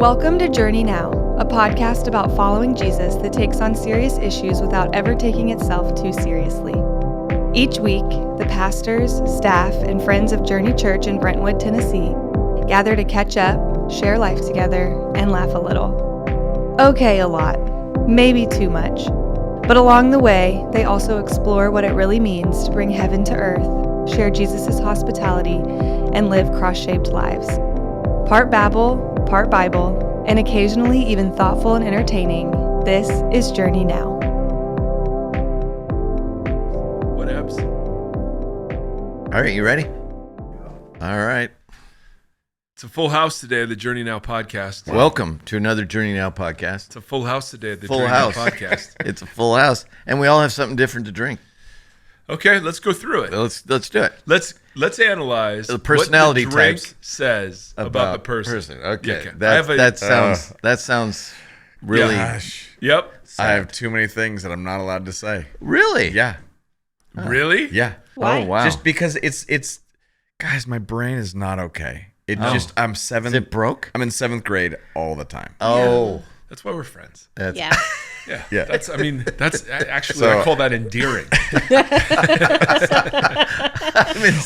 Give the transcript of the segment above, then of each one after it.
Welcome to Journey Now, a podcast about following Jesus that takes on serious issues without ever taking itself too seriously. Each week, the pastors, staff, and friends of Journey Church in Brentwood, Tennessee, gather to catch up, share life together, and laugh a little. Okay, a lot. Maybe too much. But along the way, they also explore what it really means to bring heaven to earth, share Jesus' hospitality, and live cross-shaped lives. Part babble, part Bible, and occasionally even thoughtful and entertaining, this is Journey Now. What ups? All right, you ready? All right. It's a full house today of the Journey Now podcast. Welcome to another Journey Now podcast. It's a full house today of the Full Journey house. Now podcast. It's a full house, and we all have something different to drink. Okay, let's go through it. Let's do it. Let's analyze The personality what the drink types says about the person. Okay, Yeah, that sounds really Gosh, Yep. I have too many things that I'm not allowed to say. really. Yeah, Really? yeah. Why? Oh wow. Just because it's, guys, my brain is not okay. I'm seventh. Is it broke? I'm in 7th grade all the time. Oh, That's why we're friends. that's Yeah. Yeah. Yeah. That's actually, So- I call that endearing.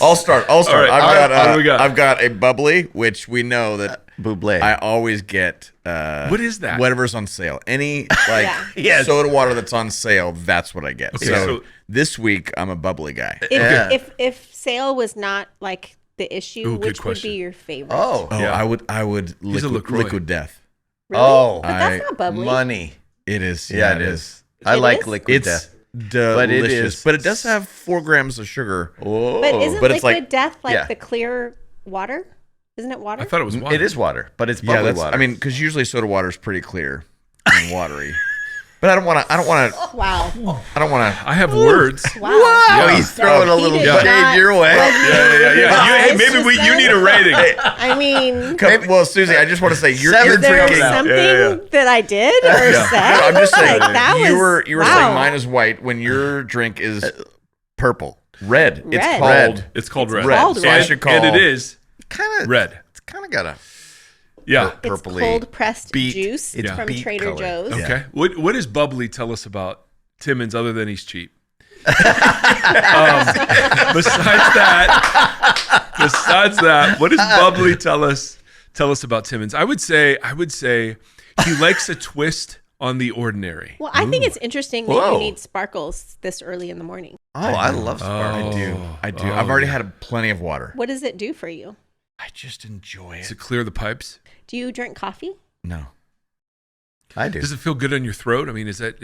I'll start. All right, what do we got? I've got a bubbly, which we know that buble. I always get. What is that? Whatever's on sale. Any Yes. soda water that's on sale, that's what I get. Okay, so, so- this week I'm a bubbly guy. Yeah. If sale was not like the issue, Ooh, good which would question. be your favorite? Oh, Oh, Yeah. I would He's a LaCroix. liquid death. Really? Oh. But that's not bubbly. money. It is. Yeah, it is. I It like is? liquid It's death. delicious, But but it does have 4 grams of sugar. Oh, But isn't but it's liquid like- death like yeah. the clear water? Isn't it water? I thought it was water. it is water, but it's Yeah, bubbly that's. water. I mean, because usually soda water is pretty clear and watery. But I don't want to. Wow. I have words. Wow. wow, Yeah. he's throwing a He little did shade not- your way. Yeah. Hey, maybe you need a rating. I mean, Well, Susie, I just want to say you're 7 is there drinking. something Yeah. that I did or said? No, I'm just saying. Like, that you was, were wow. saying mine is white when your drink is purple, red. It's Red. called Red. It's called red. red. called So I red. should call And it is Kind of red. It's kind of got a Yeah. It's purpley cold pressed beet. juice It's from beet Trader color. Joe's. Yeah. Okay. What does bubbly tell us about Timmons other than he's cheap? Besides that, what does bubbly tell us about Timmons? I would say he likes a twist on the ordinary. Well, I think it's interesting that Whoa. you need sparkles this early in the morning. Oh, I love sparkling. I do. Oh, I've already yeah. had plenty of water. What does it do for you? I just enjoy Does it. it clear the pipes? Do you drink coffee? No, I do. Does it feel good on your throat? I mean, is it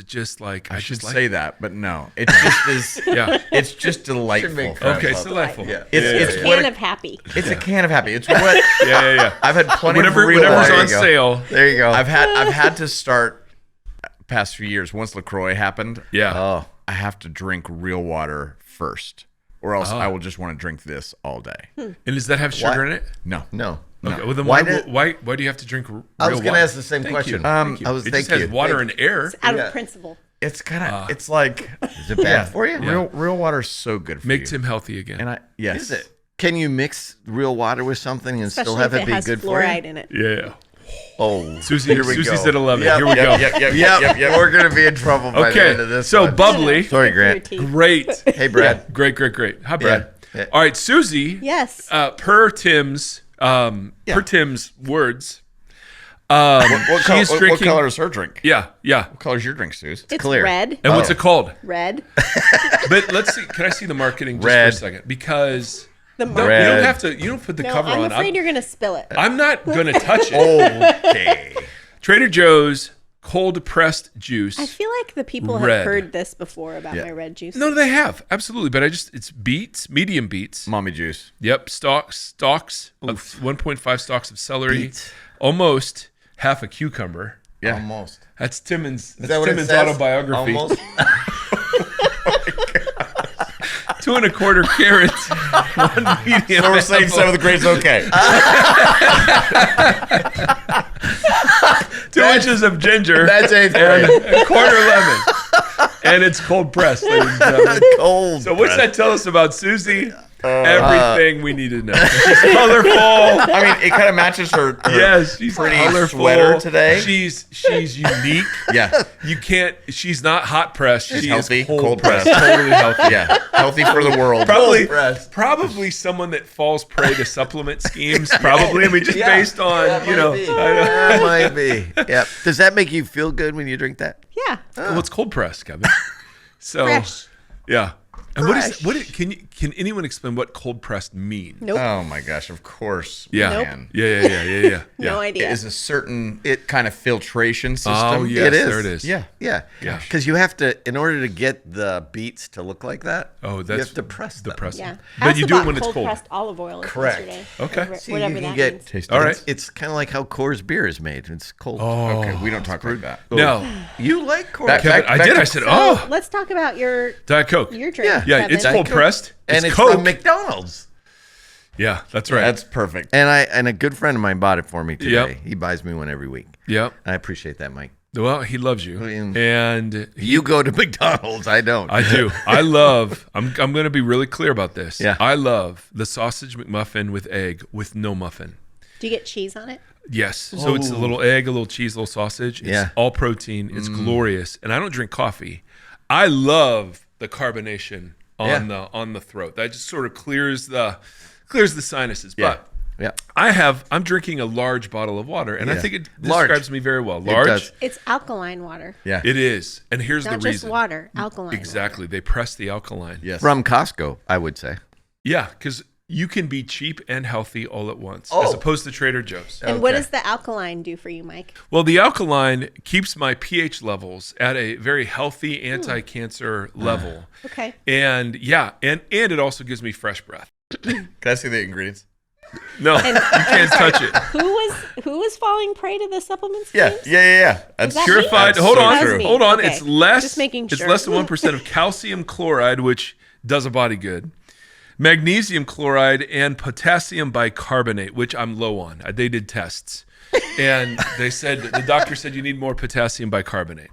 just like I should just like say that, but no. It just is. Yeah. It's just delightful. make for me. Okay, it's delightful. Yeah. It's Can what of happy. it's a can of happy. It's what Yeah. I've had plenty Whatever, of real whatever's water. on you go. sale. There you go. I've had to start past few years. Once LaCroix happened, Yeah. oh, I have to drink real water first, or else Oh. I will just want to drink this all day. And does that have sugar Why? in it? No, no. Okay. Well, then Why why did- do you have to drink real I was going water? to ask the same Thank question. you. I It was just thinking. has water and air. It's out Yeah. of principle. it's kind of it's like Is it bad for you? real water is so good for Makes you. him healthy again. And yes, Is it? Can you mix real water with something and still Especially have if it it be has good for fluoride you? in it. Yeah. Oh, Susie's at 11. Yep. Here we go. Yep. We're going to be in trouble by the end of Okay. this So one. bubbly. Sorry, Good for your Grant. teeth. Great. Hey, Brad. Great. Hi, Brad. Yeah. All right, Susie. Yes. Per Tim's words. What she is drinking. what color is her drink? Yeah. What color is your drink, Suze? It's clear. red. And what's it called? Red. But let's see. Can I see the marketing just Red. for a second? Because The no, mark. you Red. don't have to. You don't put the No, cover I'm on. afraid you're going to spill it. I'm not gonna touch it. Okay. Trader Joe's cold pressed juice. I feel like the people Red. have heard this before about my red juice. No, they have absolutely, but it's beets, medium beets. Mommy juice. Yep, stalks of 1.5 stalks of celery, Beets. almost half a cucumber. Yeah. Almost. That's Timmons. Is that what it Timmons' says? autobiography. Almost. 2 1/4 carrots. 1 medium. So we're saying apple, 7th grade's okay. 2 inches of ginger. That's 8th and grade. a quarter lemon. And it's cold pressed, ladies and gentlemen. Cold. So what's that tell us about Susie? Everything we need to know. She's colorful. I mean, it kind of matches her Yes, she's pretty colorful. sweater today. She's unique. Yeah. You can't. She's not hot pressed. She's She healthy, is cold cold pressed. pressed. Totally healthy. Yeah. Healthy for the world. Probably someone that falls prey to supplement schemes. Probably. I mean, just based on That might be. Yeah. Does that make you feel good when you drink that? Yeah. Well, it's cold pressed, Kevin. So Fresh. yeah. And can anyone explain what cold pressed means? Nope. Oh my gosh! Of course. Yeah. Nope. Man. Yeah. No idea. It is a certain kind of filtration system. Oh, yes, It is. there it is. Yeah. Yeah. Yeah. Because you have to, in order to get the beets to look like that, Oh, you that's have to press them. Yeah. But you do it when it's cold. Pressed olive oil Correct. yesterday. Okay. See, Whatever you can that get, means. Taste All it. right. It's kind of like how Coors beer is made. It's cold. Oh, Okay, we don't talk like that. no. You like Coors. That- Kevin, I did. I said, So let's talk about your Diet Coke. drink. Yeah. Yeah, Kevin. it's cold pressed. and it's Coke. from McDonald's. Yeah, that's right. That's perfect. And a good friend of mine bought it for me today. Yep. He buys me one every week. Yep. I appreciate that, Mike. Well, he loves you, mean- and You go to McDonald's. I don't. I do. I love. I'm going to be really clear about this. Yeah. I love the sausage McMuffin with egg with no muffin. Do you get cheese on it? Yes. So it's a little egg, a little cheese, a little sausage. It's Yeah. all protein. It's glorious. And I don't drink coffee. I love the carbonation on the throat. That just sort of clears the sinuses. Yeah. But Yeah. I'm drinking a large bottle of water, and I Yeah. think it Large. describes me very well. It Large. does. It's alkaline water. Yeah. It is. And here's Not the just reason. water, alkaline. Exactly. They press the alkaline. Yes. From Costco, I would say. Yeah, because you can be cheap and healthy all at once, Oh. as opposed to Trader Joe's. And what Okay. does the alkaline do for you, Mike? Well, the alkaline keeps my pH levels at a very healthy anti-cancer level. Okay. And and it also gives me fresh breath. Can I see the ingredients? No, you can't touch it. Who was falling prey to the supplements? Yeah. schemes? Yeah. That's that Purified. That's Hold so on. true. me. Hold on. Okay. It's less. Just making It's sure. less than 1% of calcium chloride, which does a body good. Magnesium chloride and potassium bicarbonate, which I'm low on. They did tests, and the doctor said you need more potassium bicarbonate.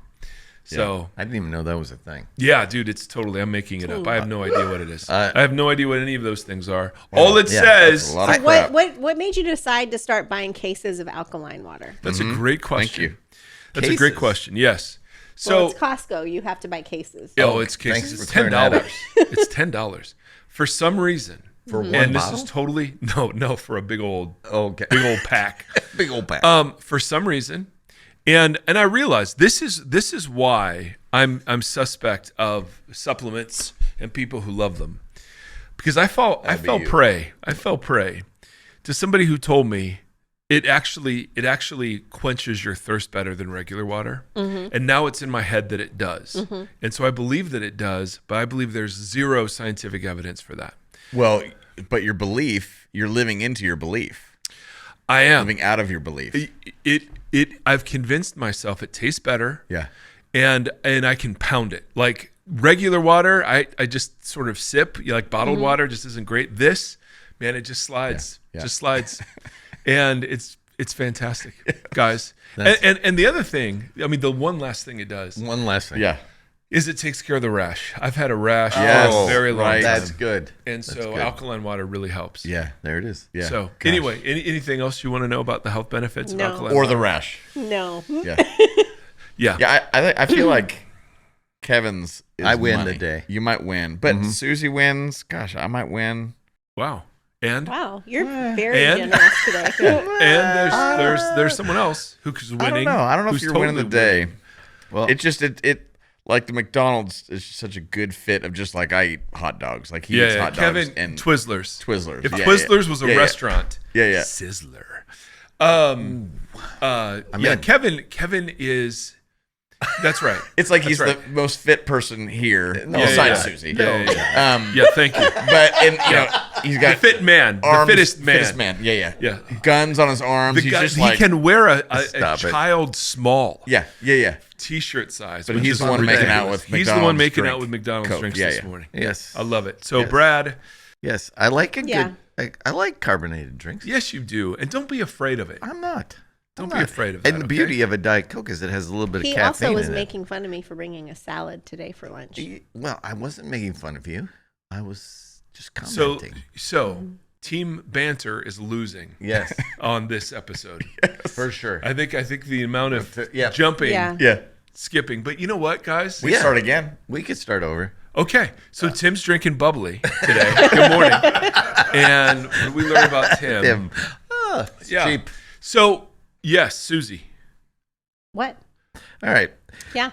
So I didn't even know that was a thing. yeah, dude, it's totally. I'm making it up. I have no idea what it is. Uh, I have no idea what any of those things are. All it yeah, says. That's a lot of What, crap. what made you decide to start buying cases of alkaline water? That's a great question. you. That's a great Cases. question. Yes. Well, So it's Costco. You have to buy cases. it's Thanks cases. It's for clearing that $10. up. It's $10 for some reason. For one And this bottle? is totally no for a big old Okay. pack. Big old pack. For some reason, and I realize this is why I'm suspect of supplements and people who love them, because I fell prey to somebody who told me it actually quenches your thirst better than regular water, and now it's in my head that it does, and so I believe that it does, but I believe there's zero scientific evidence for that. Well, but your belief, you're living into your belief, I am. living out of your belief. I've convinced myself it tastes better. Yeah. And I can pound it. Like regular water, I just sort of sip. Like bottled water just isn't great. This, man, it just slides. Yeah. Just slides. And it's fantastic, guys. And the other thing, I mean, the one last thing it does One last thing. Yeah. is it takes care of the rash. I've had a rash Yes, for a very long right. time. That's good. And That's so good. alkaline water really helps. Yeah. There it is. Yeah. So Gosh. anyway, anything else you want to know about the health benefits No. of alkaline Or water? the rash. No. Yeah. Yeah. Yeah. I feel like Kevin's is I win money. today. You might win. But Susie wins. Gosh, I might win. Wow. And Wow, you're very And- generous today. and there's someone else who's winning. I don't know if who's you're winning the totally day. winning. Well, It just it like the McDonald's is such a good fit of just like I eat hot dogs. Like he eats Yeah, hot Kevin dogs and Twizzlers. Twizzlers. If Yeah, Twizzlers was a yeah, yeah. restaurant, Yeah. Sizzler. in. Kevin is. That's right. It's like That's he's right. the most fit person here. No, besides yeah. Susie. Yeah. Yeah, thank you. But and you know he's The got fit man, arms, the fittest man. Yeah. Yeah. Guns on his arms. The He's guy, just he like can wear a Stop it. child small Yeah. t-shirt size. But which he's is the one making out ridiculous. with He's the one McDonald's making drink. out with McDonald's Coke. drinks Yeah, this yeah. morning. yes. I love it. So Yes. Brad, Yes. I like a Yeah. good. I like carbonated drinks. yes, you do, and don't be afraid of it. I'm not. Don't I'm be not. afraid of that. And the okay? beauty of a Diet Coke is it has a little bit of He caffeine also was in making fun of me for bringing a salad today for lunch. it. Well, I wasn't making fun of you. I was just commenting. So Team Banter is losing Yes, on this episode. for sure. I think the amount of Yeah. jumping, Yeah. skipping. But you know what, guys? We start again. We could start over. Okay, so Tim's drinking bubbly today. Good morning. And what did we learn about Tim? Tim. It's cheap. So, yes, Suzie. What? All right. Yeah.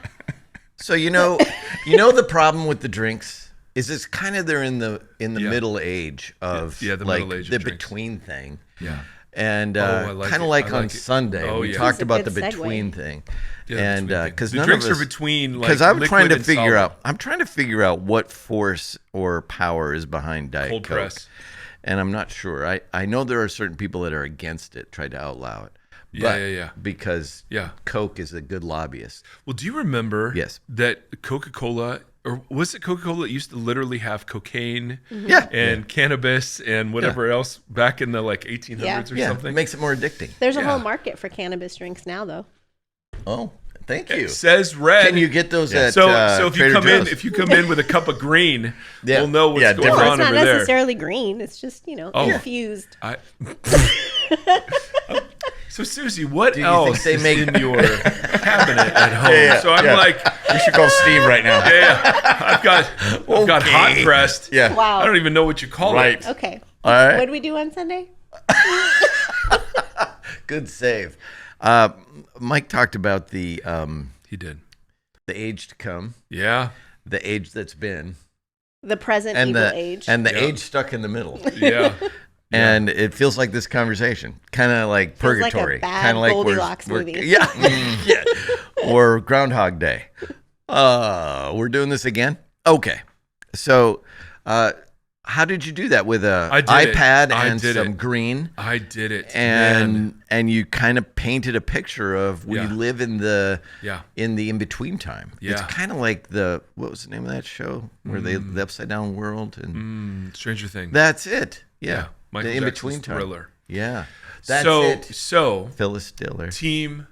So the problem with the drinks is it's kind of they're in the middle age of the like middle age of the drinks. between thing. Yeah. And I like kind it. of like I on like it. Sunday Oh, we yeah. talked That's a about the good segue. between thing. Yeah, And because the none drinks of us are between like because I'm liquid trying to and figure solid. out I'm trying to figure out what force or power is behind Diet Cold Coke. press. And I'm not sure. I know there are certain people that are against it, tried to outlaw it. Yeah. Because Yeah. Coke is a good lobbyist. Well, do you remember Yes. that Coca-Cola, or was it Coca-Cola that used to literally have cocaine Yeah. and cannabis and whatever else back in the like 1800s or Yeah. It something? makes it more addicting. There's a Yeah. whole market for cannabis drinks now, though. Oh, thank you. It says red. Can you get those at so if you Trader come Joe's? if you come in with a cup of green, Yeah. we'll know what's Yeah, going different. Well, on it's not over there. necessarily green. It's just, Oh. infused. So Suzie, what you else think they is make- in your cabinet at home? Yeah, So I'm yeah. like, We should call Steve right now. I've got hot pressed. Yeah. Wow. I don't even know what you call Right. it. Okay. All right. What did we do on Sunday? Good save. Mike talked about the He did. age to come, Yeah. the age that's been, The present and evil the age. and the Yeah. age stuck in the middle. Yeah. And it feels like this conversation, kind of like Feels like a purgatory, bad kind of like Goldilocks movie. Yeah, yeah, or Groundhog Day. We're doing this again. Okay, so how did you do that with a I did it. iPad I and did some it. green? I did it. Man. And you kind of painted a picture of we Yeah. live in the Yeah. in between time. It's Yeah. kind of like what was the name of that show where they the upside down world and Stranger Things. that's it. Yeah, Michael the in Jackson's between time. Thriller. Yeah, that's so it. so Phyllis Diller. Team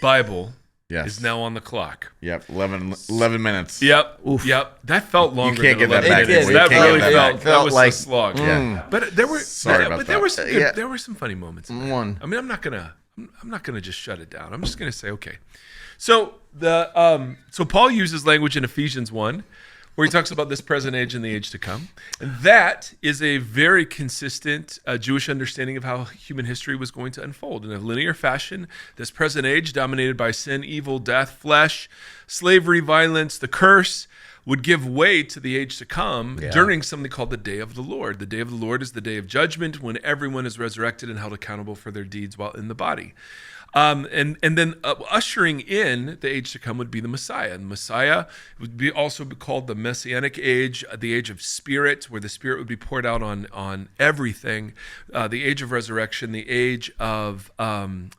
Bible Yes. is now on the clock. Yep. 11 minutes. Yep. Oof. Yep. That felt longer. can't than get that 11 back minutes. anymore. That You can't really get that felt. back. That was Like- a slog. Yeah. But there were. Sorry about but there that. were some good, Yeah. there were some funny moments. In there. One. I mean, I'm not gonna just shut it down. I'm just gonna say okay. So so Paul uses language in Ephesians 1 where he talks about this present age and the age to come. And that is a very consistent Jewish understanding of how human history was going to unfold in a linear fashion. This present age dominated by sin, evil, death, flesh, slavery, violence, the curse would give way to the age to come during something called the Day of the Lord. The Day of the Lord is the day of judgment when everyone is resurrected and held accountable for their deeds while in the body. And then ushering in the age to come would be the Messiah. And the Messiah would also be called the Messianic age, the age of Spirit, where the Spirit would be poured out on everything, the age of resurrection, the age of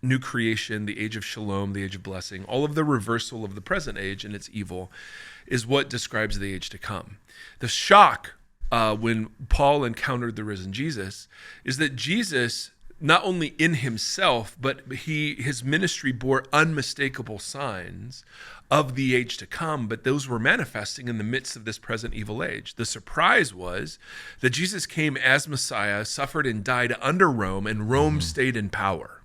new creation, the age of shalom, the age of blessing. All of the reversal of the present age and its evil is what describes the age to come. The shock when Paul encountered the risen Jesus is that Jesus, not only in himself, but his ministry bore unmistakable signs of the age to come, but those were manifesting in the midst of this present evil age. The surprise was that Jesus came as Messiah, suffered and died under Rome, and Rome stayed in power.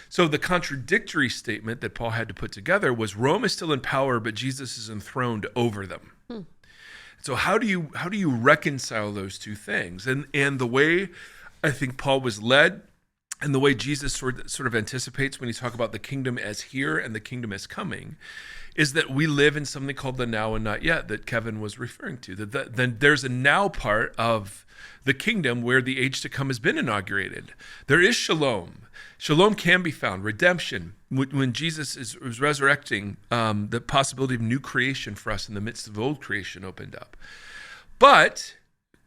So the contradictory statement that Paul had to put together was Rome is still in power, but Jesus is enthroned over them. So how do you reconcile those two things? And the way I think Paul was led, and the way Jesus sort of anticipates when he talks about the kingdom as here and the kingdom as coming, is that we live in something called the now and not yet that Kevin was referring to. Then there's a now part of the kingdom where the age to come has been inaugurated. There is shalom. Shalom can be found, redemption. When Jesus is resurrecting, the possibility of new creation for us in the midst of old creation opened up. But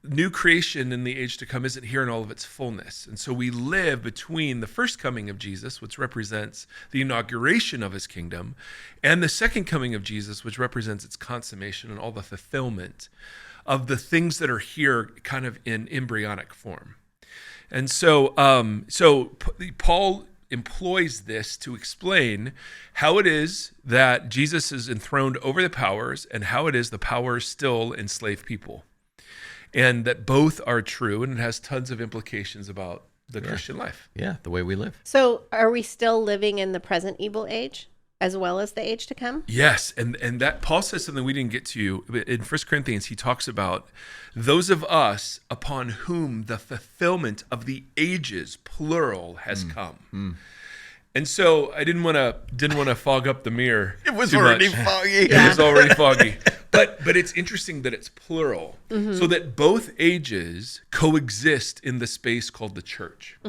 new creation in the age to come isn't here in all of its fullness. And so we live between the first coming of Jesus, which represents the inauguration of his kingdom, and the second coming of Jesus, which represents its consummation and all the fulfillment of the things that are here kind of in embryonic form. And so Paul employs this to explain how it is that Jesus is enthroned over the powers and how it is the powers still enslave people. and that both are true, and it has tons of implications about the Christian life. Yeah, the way we live. So are we still living in the present evil age as well as the age to come? Yes, and that Paul says something we didn't get to. In 1 Corinthians, he talks about those of us upon whom the fulfillment of the ages, plural, has come. And so I didn't want to fog up the mirror. It was too already much. foggy. It was already foggy. But it's interesting that it's plural, so that both ages coexist in the space called the church.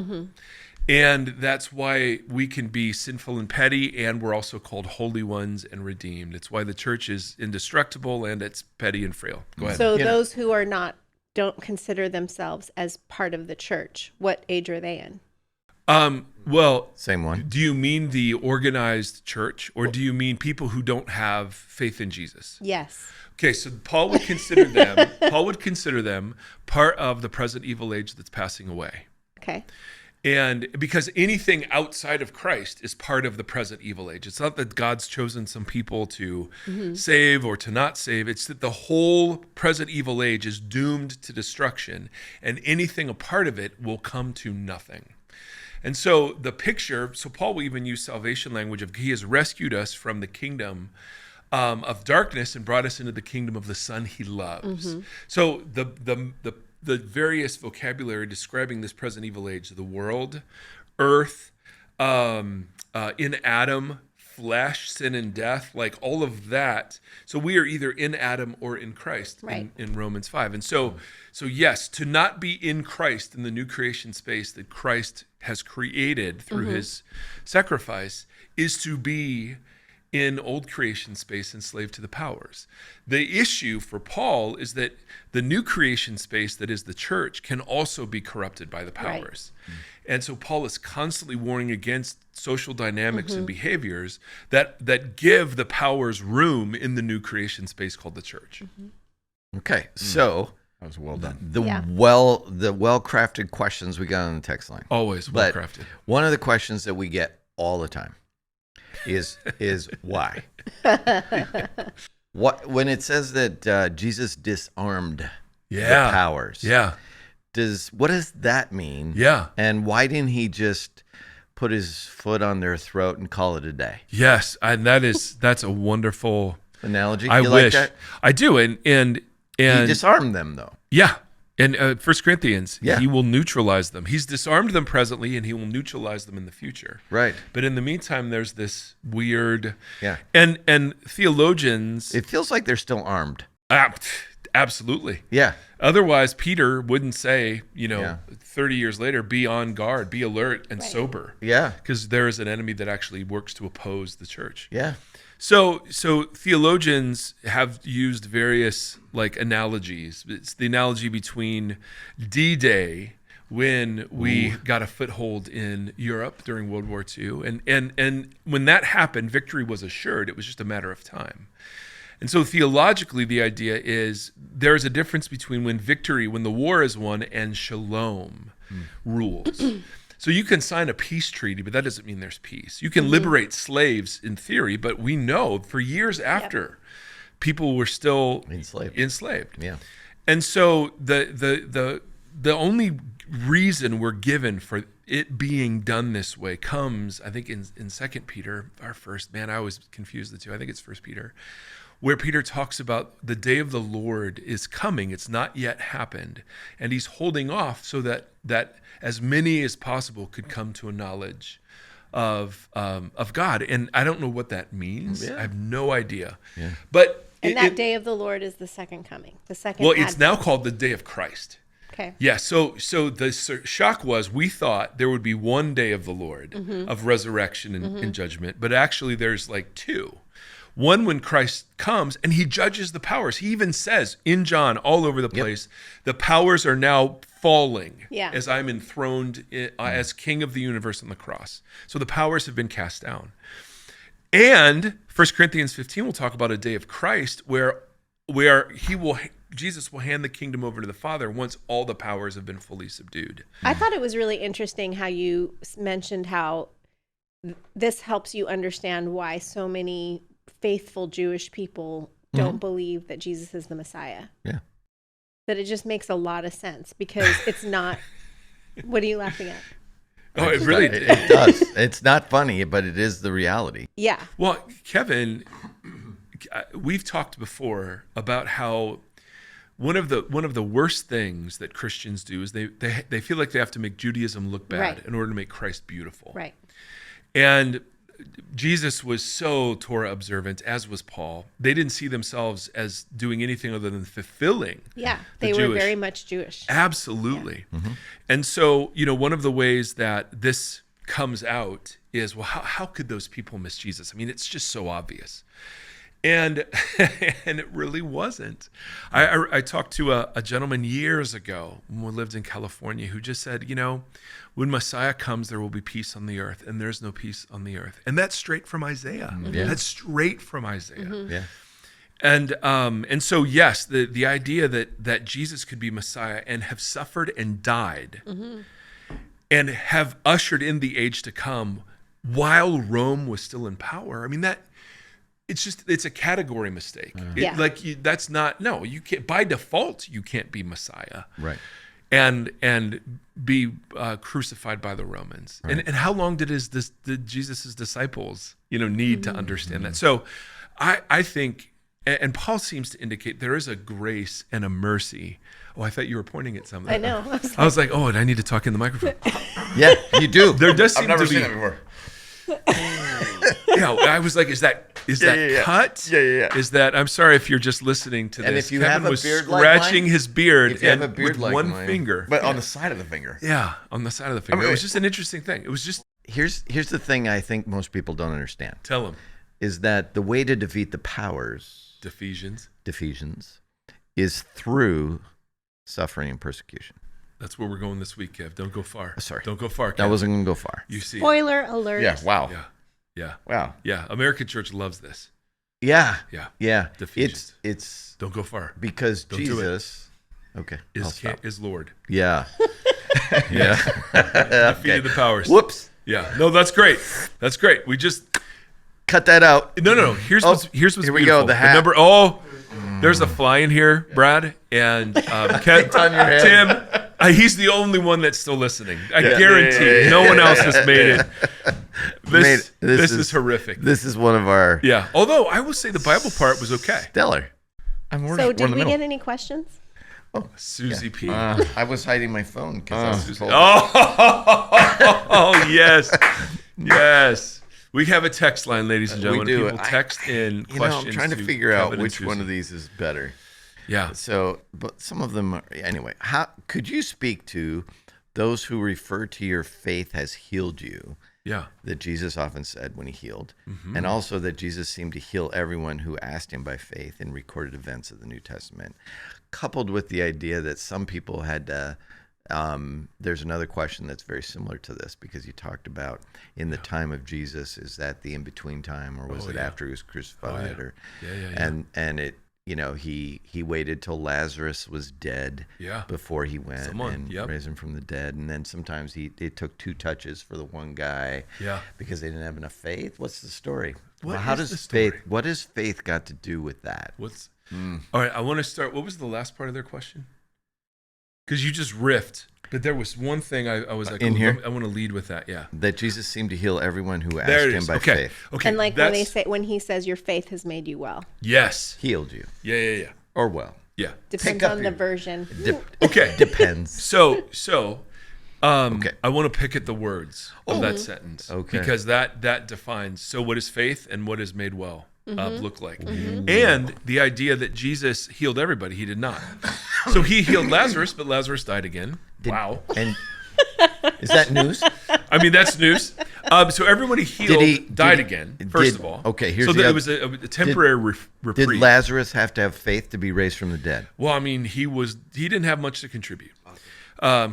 And that's why we can be sinful and petty, and we're also called holy ones and redeemed. It's why the church is indestructible and it's petty and frail. Go ahead. So those who are not, don't consider themselves as part of the church, what age are they in? Well, Same one. do you mean the organized church, or do you mean people who don't have faith in Jesus? Yes. Okay, so Paul would consider them part of the present evil age that's passing away. Okay. And because anything outside of Christ is part of the present evil age. It's not that God's chosen some people to save or to not save. It's that the whole present evil age is doomed to destruction, and anything a part of it will come to nothing. And so the picture, so Paul will even use salvation language of he has rescued us from the kingdom of darkness and brought us into the kingdom of the Son he loves. So the various vocabulary describing this present evil age, the world, earth, in Adam, flesh, sin and death, like all of that. So we are either in Adam or in Christ in Romans 5. And so yes, to not be in Christ in the new creation space that Christ has created through his sacrifice is to be in old creation space enslaved to the powers. The issue for Paul is that the new creation space that is the church can also be corrupted by the powers. And so Paul is constantly warning against social dynamics and behaviors that give the powers room in the new creation space called the church. Okay, so That was well done. the well-crafted questions we got on the text line. Always well But crafted. one of the questions that we get all the time is why? What when it says that Jesus disarmed the powers? Yeah. What does that mean? Yeah. And why didn't he just put his foot on their throat and call it a day? Yes, and that's a wonderful Analogy? I You wish. like that? I do, and He disarmed them, though. yeah. In 1 Corinthians, Yeah. he will neutralize them. He's disarmed them presently, and he will neutralize them in the future. Right. But in the meantime, there's this weird, Yeah. and theologians, It feels like they're still armed. absolutely. Yeah. Otherwise, Peter wouldn't say, Yeah. 30 years later, be on guard, be alert and sober, Yeah. because there is an enemy that actually works to oppose the church. Yeah. So theologians have used various analogies. It's the analogy between D-Day, when we got a foothold in Europe during World War II, and when that happened, victory was assured. It was just a matter of time. And so theologically, the idea is there's a difference between when the war is won, and shalom rules. So you can sign a peace treaty, but that doesn't mean there's peace. You can liberate slaves in theory, but we know for years after, people were still enslaved. Yeah. And so the only reason we're given for it being done this way comes, I think, in 2 Peter, our first, I always confuse the two. I think it's 1 Peter, where Peter talks about the day of the Lord is coming. It's not yet happened. And he's holding off so that as many as possible could come to a knowledge of God. And I don't know what that means. I have no idea. Yeah. But that day of the Lord is the second coming, the second Well, Advent. it's now called the day of Christ. Okay. Yeah, so the shock was we thought there would be one day of the Lord of resurrection and judgment, but actually there's two. One when Christ comes and he judges the powers. He even says in John all over the place, the powers are now falling as I'm enthroned as King of the universe on the cross. So the powers have been cast down. And 1 Corinthians 15 will talk about a day of Christ where Jesus will hand the kingdom over to the Father once all the powers have been fully subdued. I thought it was really interesting how you mentioned how this helps you understand why so many faithful Jewish people don't believe that Jesus is the Messiah. Yeah. that it just makes a lot of sense because it's not. What are you laughing at? Oh, it really it does. It's not funny, but it is the reality. Yeah. Well, Kevin, we've talked before about how one of the worst things that Christians do is they feel like they have to make Judaism look bad Right. in order to make Christ beautiful. Right. And Jesus was so Torah observant, as was Paul. They didn't see themselves as doing anything other than fulfilling. Yeah. the They were Jewish. very much Jewish. Absolutely. And so, one of the ways that this comes out is, well, how could those people miss Jesus? I mean, it's just so obvious. And it really wasn't. I talked to a gentleman years ago when we lived in California who just said, when Messiah comes, there will be peace on the earth, and there's no peace on the earth. And that's straight from Isaiah. Yeah. That's straight from Isaiah. Yeah. And so, yes, the idea that Jesus could be Messiah and have suffered and died and have ushered in the age to come while Rome was still in power. I mean, it's a category mistake. Yeah. You can't, by default, you can't be Messiah. Right. And be crucified by the Romans. Right. And how long did Jesus' disciples, need to understand that? So I think, and Paul seems to indicate there is a grace and a mercy. Oh, I thought you were pointing at something. I know. I was like, and I need to talk in the microphone. Yeah, you do. There does I've seem never to be. seen that before. I was like, is that cut? Yeah. Is that? I'm sorry if you're just listening to this. And if you Kevin have a was beard like scratching mine- his beard if you have and a beard with like one mine- finger. But on the side of the finger. Yeah, on the side of the finger. I mean, It was just an interesting thing. It was just Here's the thing I think most people don't understand tell him. is that the way to defeat the powers, Ephesians. is through suffering and persecution. That's where we're going this week, Kev. Don't go far. Sorry. Don't go far, Kev. That wasn't going to go far. You see. Spoiler alert. Yeah. Wow. Yeah. Wow. Yeah. American church loves this. Yeah. Yeah. Yeah. Ephesians. It's Don't go far. because Don't do it. Jesus. Okay. I'll stop. Is Lord. Yeah. Yeah. Defeated the powers. Whoops. Yeah. No, that's great. That's great. We just Cut that out. No. Here's what's here we beautiful. go, the hat. Remember, there's a fly in here, Brad, and Ken, on your head. Tim. He's the only one that's still listening. I Yeah. guarantee no one else has made it. This This is horrific. This is one of our Yeah. Although I will say the Bible part was okay. stellar. So did we get any questions? Suzie P. I was hiding my phone because I was told. Oh yes, yes. We have a text line, ladies and gentlemen. We do. People text in questions. I'm trying to figure out Kevin and which one Suzie. of these is better. Yeah. So, but some of them are, anyway. How could you speak to those who refer to your faith has healed you? Yeah. That Jesus often said when he healed, and also that Jesus seemed to heal everyone who asked him by faith in recorded events of the New Testament, coupled with the idea that some people had to. There's another question that's very similar to this because you talked about in the time of Jesus, is that the in-between time or was it after he was crucified? Or and it, he waited till Lazarus was dead before he went and raised him from the dead. And then sometimes it took 2 touches for the one guy because they didn't have enough faith. What's the story? What does faith got to do with that? All right, I want to start. What was the last part of their question? Because you just riffed, but there was one thing I was like, in here. I want to lead with that. Yeah, that Jesus seemed to heal everyone who there asked it him is. by Okay. faith. Okay, And like when he says your faith has made you well. Yes. Healed you Yeah. or well. Yeah. Depends up on the your- version. Okay. Depends. So, Okay. I want to pick at the words of that sentence. Okay. Because that defines, so what is faith and what is made well look like? And the idea that Jesus healed everybody, he did not. So he healed Lazarus, but Lazarus died again. Wow. And is that news? I mean, that's news. So everybody healed died again, first of all. Okay, here's so the it other- was a temporary reprieve. Did Lazarus have to have faith to be raised from the dead? Well, I mean, he didn't have much to contribute.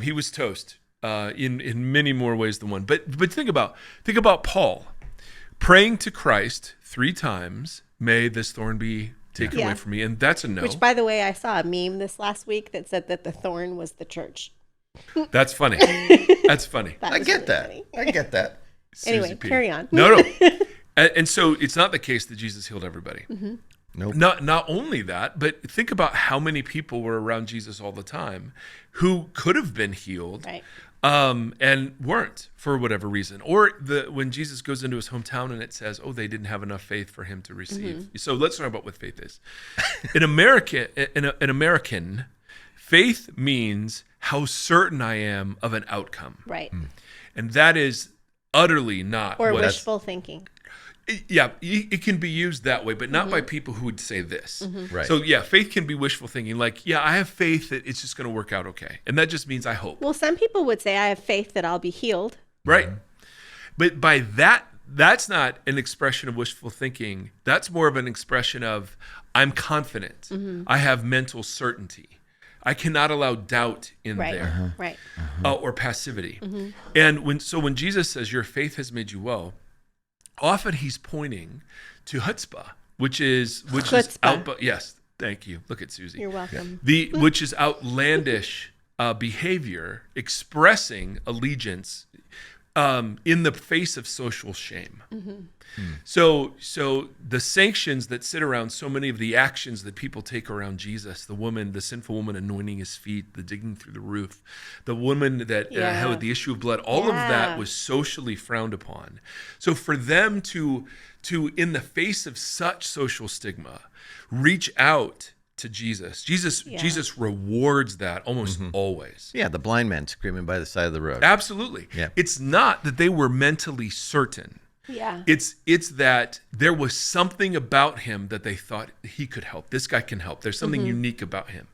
He was toast in many more ways than one. But think about Paul praying to Christ 3 times. May this thorn be taken away from me, and that's a no. Which, by the way, I saw a meme this last week that said that the thorn was the church. That's funny. That's funny. That I was get really that. funny. I get that. Anyway, Suzie P. carry on. No. And so it's not the case that Jesus healed everybody. Nope. Not only that, but think about how many people were around Jesus all the time who could have been healed, Right. and weren't for whatever reason. Or when Jesus goes into his hometown and it says, "Oh, they didn't have enough faith for him to receive." So let's talk about what faith is. In American, faith means how certain I am of an outcome, Right. and that is utterly not Or what wishful thinking. Yeah, it can be used that way, but not by people who would say this. Right. So yeah, faith can be wishful thinking. Like, yeah, I have faith that it's just going to work out okay. And that just means I hope. Well, some people would say, I have faith that I'll be healed. Right. But by that's not an expression of wishful thinking. That's more of an expression of I'm confident. I have mental certainty. I cannot allow doubt in Right. there Right. or passivity. And when Jesus says your faith has made you well, often he's pointing to chutzpah, which is Chutzpah. yes, thank you. Look at Suzie. You're welcome. Which is outlandish behavior expressing allegiance in the face of social shame. So the sanctions that sit around so many of the actions that people take around Jesus, the sinful woman anointing his feet, the digging through the roof, the woman that had the issue of blood, all of that was socially frowned upon. So for them to in the face of such social stigma, reach out to Jesus rewards that almost always. Yeah, the blind man screaming by the side of the road. Absolutely. Yeah. It's not that they were mentally certain. Yeah. It's that there was something about him that they thought he could help. This guy can help. There's something unique about him.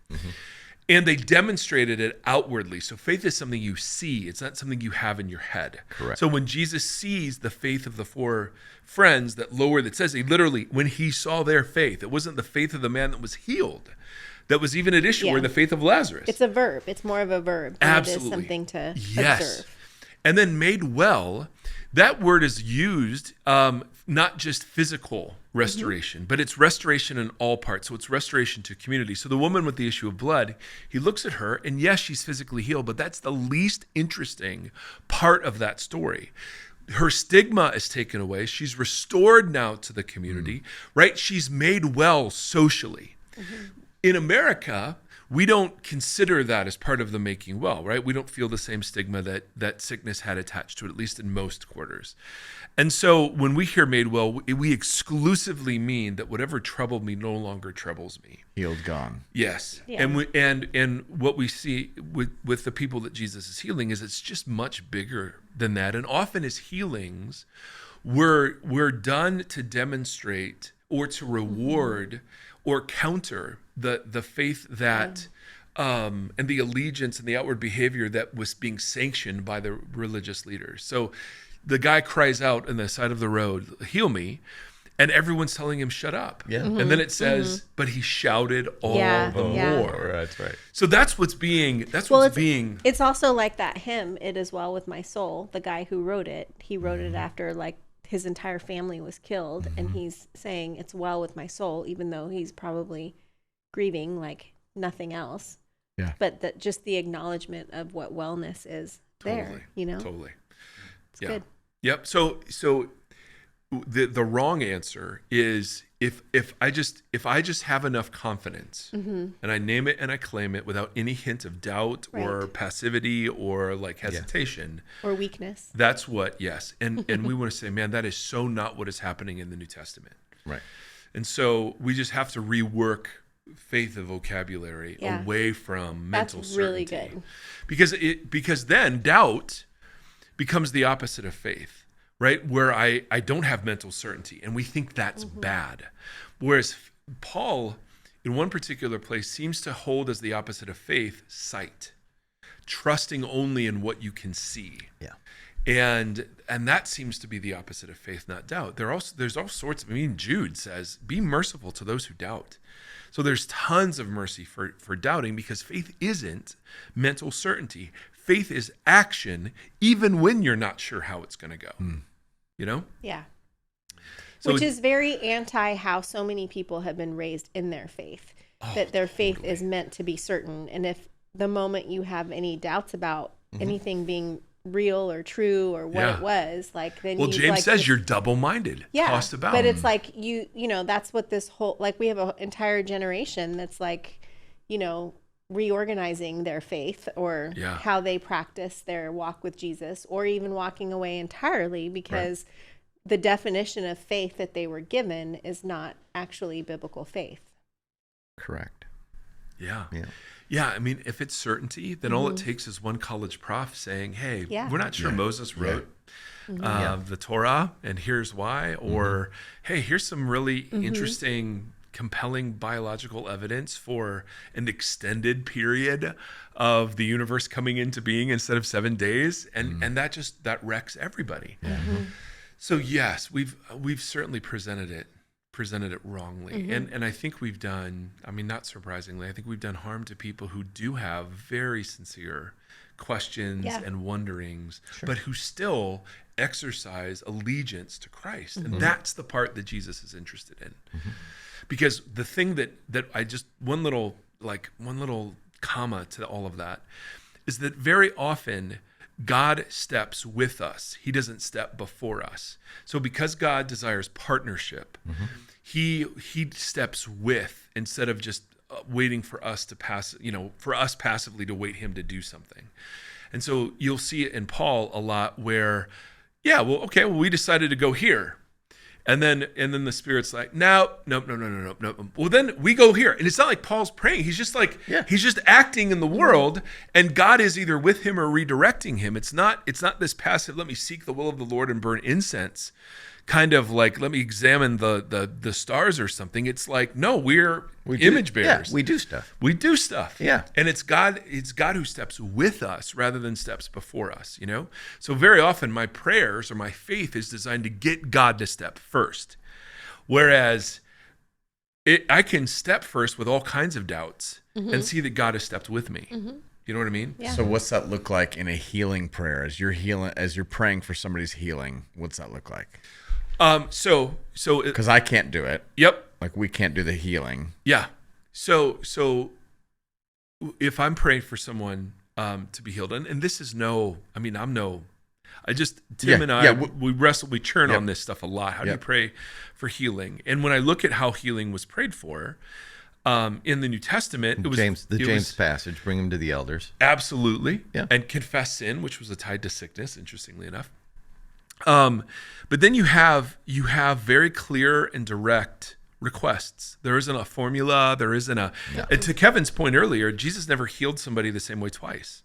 And they demonstrated it outwardly. So faith is something you see. It's not something you have in your head. Correct. So when Jesus sees the faith of the four friends that says he literally, when he saw their faith, it wasn't the faith of the man that was healed that was even at issue, or the faith of Lazarus. It's a verb. It's more of a verb. Absolutely. It is something to observe. And then made well, that word is used not just physical restoration, but it's restoration in all parts. So it's restoration to community. So the woman with the issue of blood, he looks at her, and yes, she's physically healed, but that's the least interesting part of that story. Her stigma is taken away. She's restored now to the community, right? She's made well socially. In America, we don't consider that as part of the making well, right? We don't feel the same stigma that sickness had attached to it, at least in most quarters. And so when we hear made well, we exclusively mean that whatever troubled me no longer troubles me. Healed, gone. Yes. Yeah. And what we see with the people that Jesus is healing is it's just much bigger than that. And often his healings were done to demonstrate or to reward or counter the faith that and the allegiance and the outward behavior that was being sanctioned by the religious leaders. So the guy cries out on the side of the road, "Heal me," and everyone's telling him, "Shut up." Yeah. And then it says, but he shouted all the more. That's right. So that's what's being It's also like that hymn, "It Is Well With My Soul." The guy who wrote it, he wrote it after like his entire family was killed, and he's saying it's well with my soul, even though he's probably grieving like nothing else. Yeah. But just the acknowledgement of what wellness is there, you know? Totally. It's good. Yep. So the wrong answer is if I just have enough confidence and I name it and I claim it without any hint of doubt or passivity or like hesitation or weakness. That's what, yes. And we want to say, man, that is so not what is happening in the New Testament. Right. And so we just have to rework faith of vocabulary away from mental That's really certainty. good. Because then doubt becomes the opposite of faith, right? Where I don't have mental certainty, and we think that's bad. Whereas Paul, in one particular place, seems to hold as the opposite of faith, sight, trusting only in what you can see. Yeah. And that seems to be the opposite of faith, not doubt. There's all sorts. Jude says, "Be merciful to those who doubt." So there's tons of mercy for doubting, because faith isn't mental certainty. Faith is action, even when you're not sure how it's going to go. You know? Yeah. So Which is very anti how so many people have been raised in their faith, that their faith is meant to be certain. And if the moment you have any doubts about anything being real or true or what it was, like then well, James like says you're double-minded, tossed about. But it's like you know, that's what this whole, like we have an entire generation that's like, you know, reorganizing their faith or how they practice their walk with Jesus, or even walking away entirely because the definition of faith that they were given is not actually biblical faith. Correct. Yeah, I mean, if it's certainty, then all it takes is one college prof saying, hey, we're not sure Moses wrote the Torah, and here's why. Or, hey, here's some really interesting, compelling biological evidence for an extended period of the universe coming into being instead of 7 days. And that wrecks everybody. So yes, we've certainly presented it wrongly. And I think we've done, I mean, not surprisingly, I think we've done harm to people who do have very sincere questions and wonderings, but who still exercise allegiance to Christ. And that's the part that Jesus is interested in. Because the thing that I just, one little comma to all of that is that very often God steps with us. He doesn't step before us. So because God desires partnership, he steps with instead of just waiting for us to pass, for us passively to wait him to do something. And so you'll see it in Paul a lot where, we decided to go here. And then the Spirit's like, no. Well, then we go here. And it's not like Paul's praying. He's just like, he's just acting in the world, and God is either with him or redirecting him. It's not this passive, let me seek the will of the Lord and burn incense, kind of like, let me examine the stars or something. It's like, no, we're image bearers. Yeah, we do stuff. We do stuff. Yeah. And it's God who steps with us rather than steps before us, So very often my prayers or my faith is designed to get God to step first. Whereas I can step first with all kinds of doubts and see that God has stepped with me. You know what I mean? Yeah. So what's that look like in a healing prayer? As you're praying for somebody's healing, what's that look like? So because I can't do it. Yep. Like we can't do the healing. Yeah. So if I'm praying for someone to be healed, and this is Tim and I, we churn on this stuff a lot. How do you pray for healing? And when I look at how healing was prayed for in the New Testament, it was James passage, bring him to the elders. Absolutely. Yeah. And confess sin, which was tied to sickness, interestingly enough. But then you have very clear and direct requests. There isn't a formula. There isn't and to Kevin's point earlier, Jesus never healed somebody the same way twice.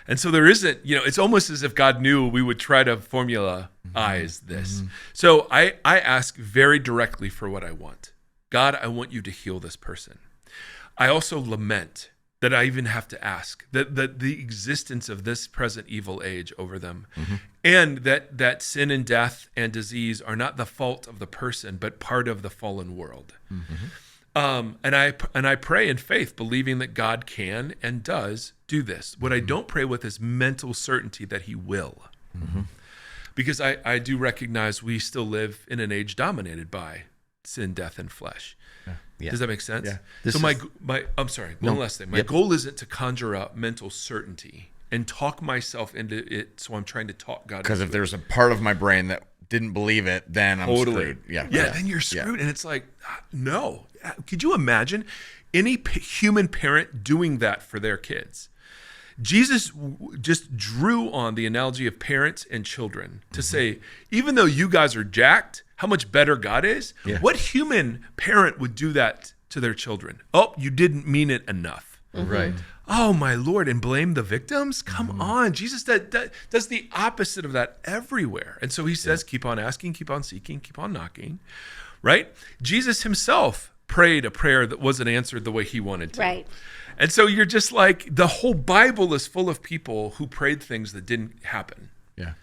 And so there isn't, it's almost as if God knew we would try to formulaize this. So I ask very directly for what I want. God, I want you to heal this person. I also lament that I even have to ask that the existence of this present evil age over them, and that sin and death and disease are not the fault of the person, but part of the fallen world. And I pray in faith, believing that God can and does do this. What I don't pray with is mental certainty that he will. Because I do recognize we still live in an age dominated by sin, death, and flesh. Yeah. Does that make sense? Yeah. So I'm sorry, one last thing. My goal isn't to conjure up mental certainty and talk myself into it, so I'm trying to talk God into it. Because if there's a part of my brain that didn't believe it, then I'm screwed. Yeah, then you're screwed. And it's like, no. Could you imagine any human parent doing that for their kids? Jesus just drew on the analogy of parents and children to say, even though you guys are jacked, how much better God is? Yeah. What human parent would do that to their children? Oh, you didn't mean it enough. Right. Oh, my Lord, and blame the victims? Come on. Jesus does the opposite of that everywhere. And so he says, keep on asking, keep on seeking, keep on knocking, right? Jesus himself prayed a prayer that wasn't answered the way he wanted to. Right. And so you're just like, the whole Bible is full of people who prayed things that didn't happen. Yeah.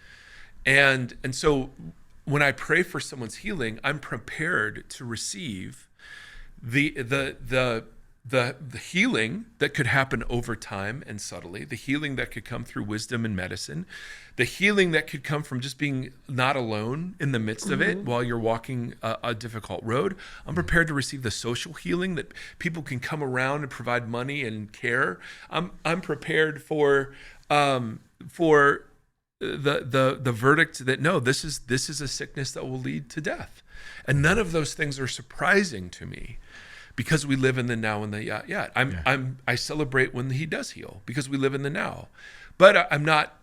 And so when I pray for someone's healing, I'm prepared to receive the healing that could happen over time and subtly, the healing that could come through wisdom and medicine, the healing that could come from just being not alone in the midst of it while you're walking a difficult road. I'm prepared to receive the social healing that people can come around and provide money and care. I'm prepared for the verdict that no, this is a sickness that will lead to death. And none of those things are surprising to me because we live in the now and the yet. I celebrate when he does heal because we live in the now. But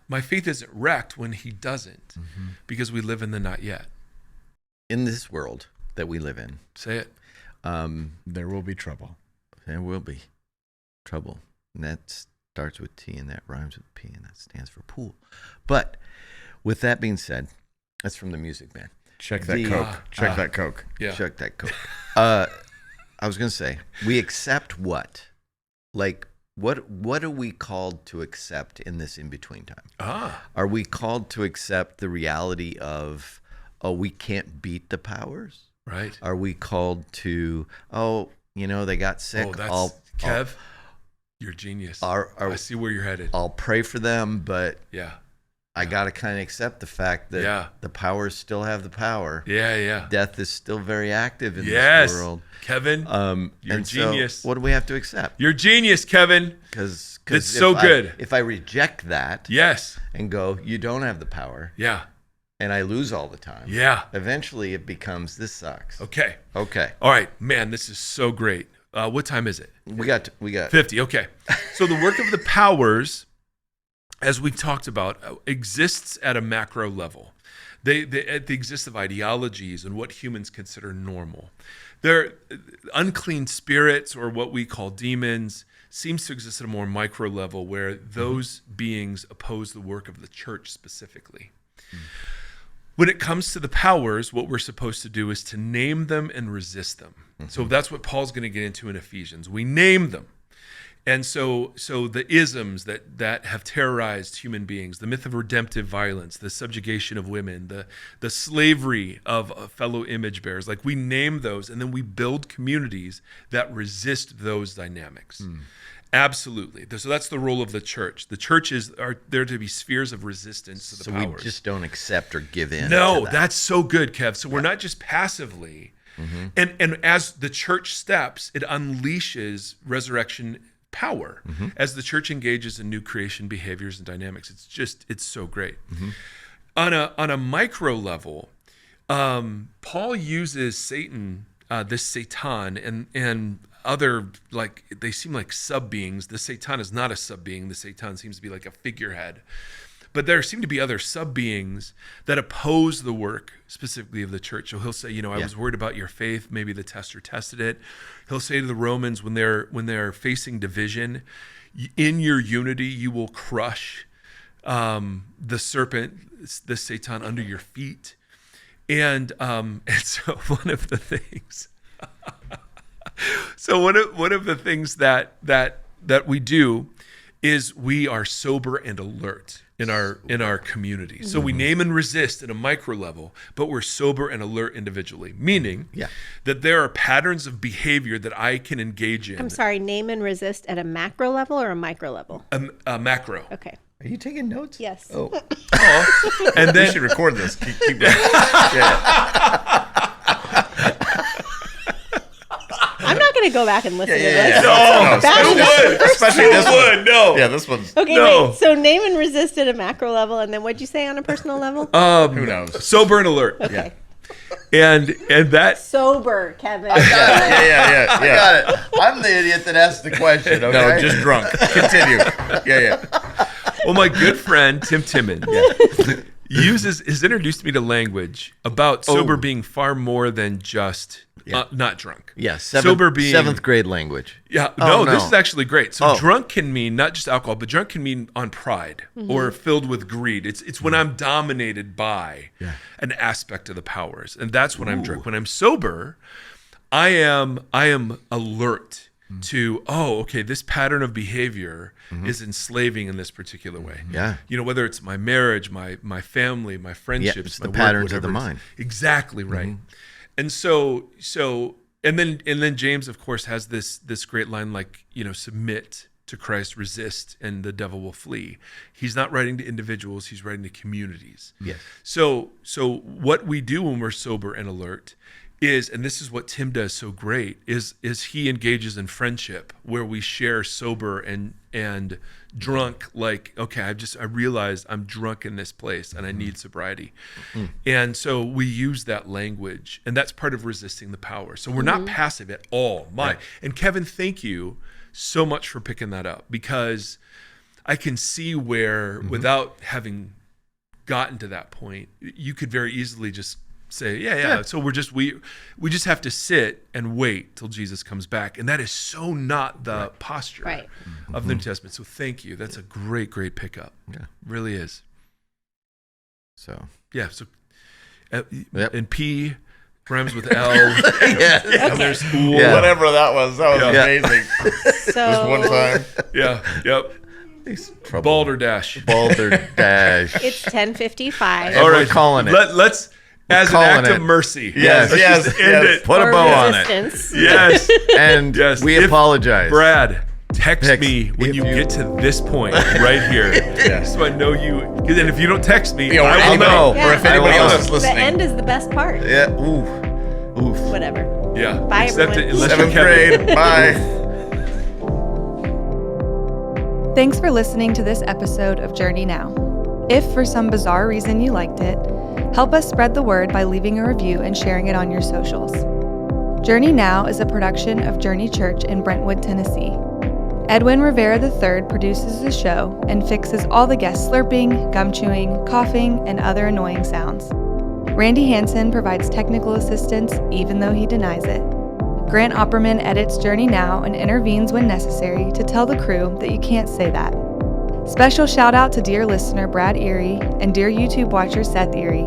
my faith isn't wrecked when he doesn't because we live in the not yet. In this world that we live in. Say it. There will be trouble. There will be trouble. And that starts with T and that rhymes with P and that stands for pool. But with that being said, that's from the Music Man. Check that Coke. Check that Coke. Yeah. Check that Coke. I was going to say, we accept what? Like, what are we called to accept in this in-between time? Are we called to accept the reality of, we can't beat the powers? Right. Are we called to, they got sick. Kev, you're a genius. I see where you're headed. I'll pray for them, but I got to kind of accept the fact that the powers still have the power. Yeah. Death is still very active in this world. Kevin, you're a genius. So what do we have to accept? You're a genius, Kevin. Because it's so good. If I reject that and go, you don't have the power. Yeah. And I lose all the time. Yeah. Eventually it becomes, this sucks. Okay. All right. Man, this is so great. What time is it? We got 50. Okay. So the work of the powers, as we've talked about, exists at a macro level. They exist of ideologies and what humans consider normal. They're unclean spirits, or what we call demons, seems to exist at a more micro level where those beings oppose the work of the church specifically. When it comes to the powers, what we're supposed to do is to name them and resist them. So that's what Paul's going to get into in Ephesians. We name them. And so the isms that have terrorized human beings, the myth of redemptive violence, the subjugation of women, the slavery of fellow image bearers, like we name those, and then we build communities that resist those dynamics. Absolutely. So that's the role of the church. The churches are there to be spheres of resistance to the powers. So we just don't accept or give in. No, to that. That's so good, Kev. So we're not just passively. And as the church steps, it unleashes resurrection power as the church engages in new creation behaviors and dynamics. It's so great. On a micro level, Paul uses Satan, this Satan, and other, like, they seem like sub-beings. The Satan is not a sub-being. The Satan seems to be like a figurehead. But there seem to be other sub-beings that oppose the work specifically of the church. So he'll say, I was worried about your faith. Maybe the tester tested it. He'll say to the Romans, when they're facing division, in your unity, you will crush the serpent, the Satan, under your feet. And so one of the things... So one of the things that we do is we are sober and alert in our community. So we name and resist at a micro level, but we're sober and alert individually, meaning that there are patterns of behavior that I can engage in. I'm sorry, name and resist at a macro level or a micro level? A macro. Okay. Are you taking notes? Yes. Oh. And then we should record this. Keep going. I'm not going to go back and listen to this. Especially this one. No. Yeah, this one's. Okay, wait. So name and resist at a macro level, and then what'd you say on a personal level? Who knows? Sober and alert. Okay. And that Sober, Kevin. Yeah. I got it. I'm the idiot that asked the question. Okay? No, just drunk. Continue. Yeah. Well, my good friend Tim Timmons has introduced me to language about sober being far more than just not drunk. Yeah, sober being 7th grade language. Yeah, no, this is actually great. So drunk can mean not just alcohol, but drunk can mean on pride or filled with greed. It's when I'm dominated by an aspect of the powers, and that's when I'm drunk. When I'm sober, I am alert to, this pattern of behavior is enslaving in this particular way. Yeah. Whether it's my marriage, my family, my friendships, it's my the work, patterns of the whatever mind. Exactly right. And so and then James, of course, has this great line, like, submit to Christ, resist, and the devil will flee. He's not writing to individuals, he's writing to communities. Yes. So what we do when we're sober and alert is, and this is what Tim does so great, is he engages in friendship where we share sober and drunk, like, okay, I realized I'm drunk in this place and I need sobriety. And so we use that language, and that's part of resisting the power. So we're not passive at all. And Kevin, thank you so much for picking that up, because I can see where without having gotten to that point, you could very easily just say, yeah. So we just have to sit and wait till Jesus comes back, and that is so not the posture of the New Testament. So thank you. That's a great pickup. Yeah, really is. So and P rhymes with L. And there's whatever that was. That was amazing. So Just one time. Balderdash. it's 10:55. All right, calling it. Let's as an act of mercy. Yes. End it. Put a bow on it. Yes. And we apologize. Brad, text me when you get to this point right here. So I know you. And if you don't text me, I will know. Yeah. Or if anybody else is listening. The end is the best part. Yeah. Oof. Whatever. Yeah. Bye, Except everyone. unless 7th you're Kevin. grade. Bye. Thanks for listening to this episode of Journey Now. If for some bizarre reason you liked it, help us spread the word by leaving a review and sharing it on your socials. Journey Now is a production of Journey Church in Brentwood, Tennessee. Edwin Rivera III produces the show and fixes all the guest slurping, gum chewing, coughing, and other annoying sounds. Randy Hansen provides technical assistance even though he denies it. Grant Opperman edits Journey Now and intervenes when necessary to tell the crew that you can't say that. Special shout out to dear listener Brad Erre and dear YouTube watcher Seth Erre.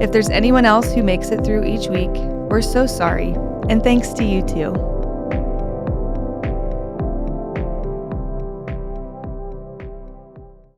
If there's anyone else who makes it through each week, we're so sorry, and thanks to you too.